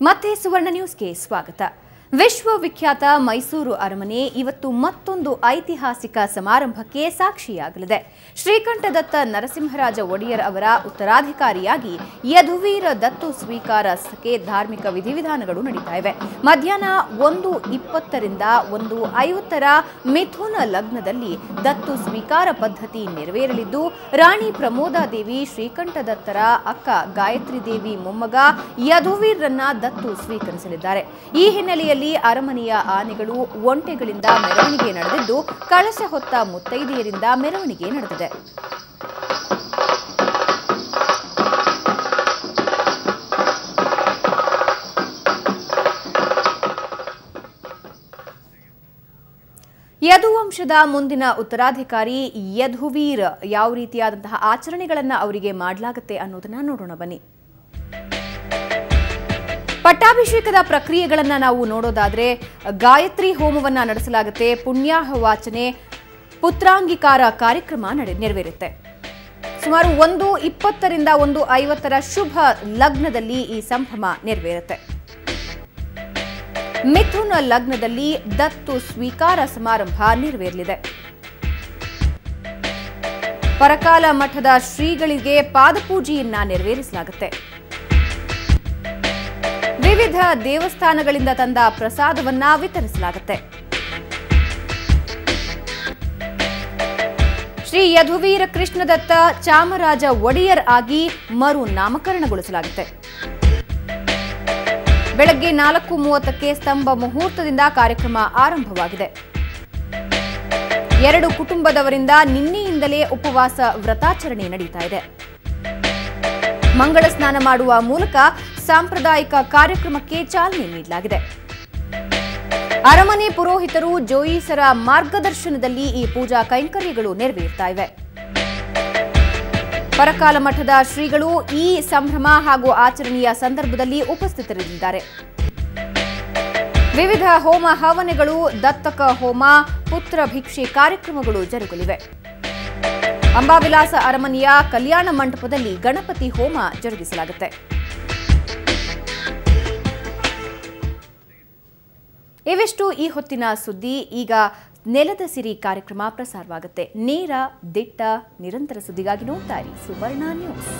ಮತ್ತೆ ಸುವರ್ಣ ನ್ಯೂಸ್ಗೆ ಸ್ವಾಗತ. ವಿಶ್ವವಿಖ್ಯಾತ ಮೈಸೂರು ಅರಮನೆ ಇವತ್ತು ಮತ್ತೊಂದು ಐತಿಹಾಸಿಕ ಸಮಾರಂಭಕ್ಕೆ ಸಾಕ್ಷಿಯಾಗಲಿದೆ. ಶ್ರೀಕಂಠದತ್ತ ನರಸಿಂಹರಾಜ ಒಡೆಯರ್ ಅವರ ಉತ್ತರಾಧಿಕಾರಿಯಾಗಿ ಯದುವೀರ ದತ್ತು ಸ್ವೀಕಾರಕ್ಕೆ ಧಾರ್ಮಿಕ ವಿಧಿವಿಧಾನಗಳು ನಡೀತಾ ಇವೆ. ಮಧ್ಯಾಹ್ನ 1:20ರಿಂದ 1:50 ಮಿಥುನ ಲಗ್ನದಲ್ಲಿ ದತ್ತು ಸ್ವೀಕಾರ ಪದ್ಧತಿ ನೆರವೇರಲಿದ್ದು, ರಾಣಿ ಪ್ರಮೋದಾದೇವಿ ಶ್ರೀಕಂಠದತ್ತರ ಅಕ್ಕ ಗಾಯತ್ರಿ ದೇವಿ ಮೊಮ್ಮಗ ಯದುವೀರರನ್ನ ದತ್ತು ಸ್ವೀಕರಿಸಲಿದ್ದಾರೆ. ಈ ಹಿನ್ನೆಲೆಯಲ್ಲಿ ಅರಮನೆಯ ಆನೆಗಳು ಒಂಟೆಗಳಿಂದ ಮೆರವಣಿಗೆ ನಡೆದಿದ್ದು, ಕಳಶ ಹೊತ್ತ ಮುತ್ತೈದೆಯರಿಂದ ಮೆರವಣಿಗೆ ನಡೆದಿದೆ. ಯದುವಂಶದ ಮುಂದಿನ ಉತ್ತರಾಧಿಕಾರಿ ಯದುವೀರ್ ಯಾವ ರೀತಿಯಾದಂತಹ ಆಚರಣೆಗಳನ್ನು ಅವರಿಗೆ ಮಾಡಲಾಗುತ್ತೆ ಅನ್ನೋದನ್ನ ನೋಡೋಣ ಬನ್ನಿ. ಪಟ್ಟಾಭಿಷೇಕದ ಪ್ರಕ್ರಿಯೆಗಳನ್ನು ನಾವು ನೋಡೋದಾದ್ರೆ ಗಾಯತ್ರಿ ಹೋಮವನ್ನ ನಡೆಸಲಾಗುತ್ತೆ. ಪುಣ್ಯಾಹ ವಾಚನೆ, ಪುತ್ರಾಂಗೀಕಾರ ಕಾರ್ಯಕ್ರಮ ನೆರವೇರುತ್ತೆ. ಸುಮಾರು 1:20ರಿಂದ 1:50 ಶುಭ ಲಗ್ನದಲ್ಲಿ ಈ ಸಂಭ್ರಮ ನೆರವೇರುತ್ತೆ. ಮಿಥುನ ಲಗ್ನದಲ್ಲಿ ದತ್ತು ಸ್ವೀಕಾರ ಸಮಾರಂಭ ನೆರವೇರಲಿದೆ. ಪರಕಾಲ ಮಠದ ಶ್ರೀಗಳಿಗೆ ಪಾದಪೂಜೆಯನ್ನ ನೆರವೇರಿಸಲಾಗುತ್ತೆ. ವಿವಿಧ ದೇವಸ್ಥಾನಗಳಿಂದ ತಂದ ಪ್ರಸಾದವನ್ನ ವಿತರಿಸಲಾಗುತ್ತೆ. ಶ್ರೀ ಯದುವೀರ ಕೃಷ್ಣದತ್ತ ಚಾಮರಾಜ ಒಡೆಯರ್ ಆಗಿ ಮರು ನಾಮಕರಣಗೊಳಿಸಲಾಗುತ್ತೆ. ಬೆಳಗ್ಗೆ 4:30ಕ್ಕೆ ಸ್ತಂಭ ಮುಹೂರ್ತದಿಂದ ಕಾರ್ಯಕ್ರಮ ಆರಂಭವಾಗಿದೆ. ಎರಡು ಕುಟುಂಬದವರಿಂದ ನಿನ್ನೆಯಿಂದಲೇ ಉಪವಾಸ ವ್ರತಾಚರಣೆ ನಡೀತಾ ಇದೆ. ಮಂಗಳ ಸ್ನಾನ ಮಾಡುವ ಮೂಲಕ ಸಾಂಪ್ರದಾಯಿಕ ಕಾರ್ಯಕ್ರಮಕ್ಕೆ ಚಾಲನೆ ನೀಡಲಾಗಿದೆ. ಅರಮನೆ ಪುರೋಹಿತರು ಜೋಯಿಸರ ಮಾರ್ಗದರ್ಶನದಲ್ಲಿ ಈ ಪೂಜಾ ಕೈಂಕರ್ಯಗಳು ನೆರವೇರ್ತಾ ಇವೆ. ಪರಕಾಲ ಮಠದ ಶ್ರೀಗಳು ಈ ಸಂಭ್ರಮ ಹಾಗೂ ಆಚರಣೆಯ ಸಂದರ್ಭದಲ್ಲಿ ಉಪಸ್ಥಿತರಿದ್ದಾರೆ. ವಿವಿಧ ಹೋಮ ಹವನೆಗಳು, ದತ್ತಕ ಹೋಮ, ಪುತ್ರ ಭಿಕ್ಷೆ ಕಾರ್ಯಕ್ರಮಗಳು ಜರುಗಲಿವೆ. ಅಂಬಾವಿಲಾಸ ಅರಮನೆಯ ಕಲ್ಯಾಣ ಮಂಟಪದಲ್ಲಿ ಗಣಪತಿ ಹೋಮ ಜರುಗಿಸಲಾಗುತ್ತೆ. ಇವೆಷ್ಟು ಈ ಹೊತ್ತಿನ ಸುದ್ದಿ. ಈಗ ನೆಲದ ಸಿರಿ ಕಾರ್ಯಕ್ರಮ ಪ್ರಸಾರವಾಗುತ್ತೆ. ನೇರ, ದಿಟ್ಟ, ನಿರಂತರ ಸುದ್ದಿಗಾಗಿ ನೋಡ್ತಾ ಇರಿ ಸುವರ್ಣ ನ್ಯೂಸ್.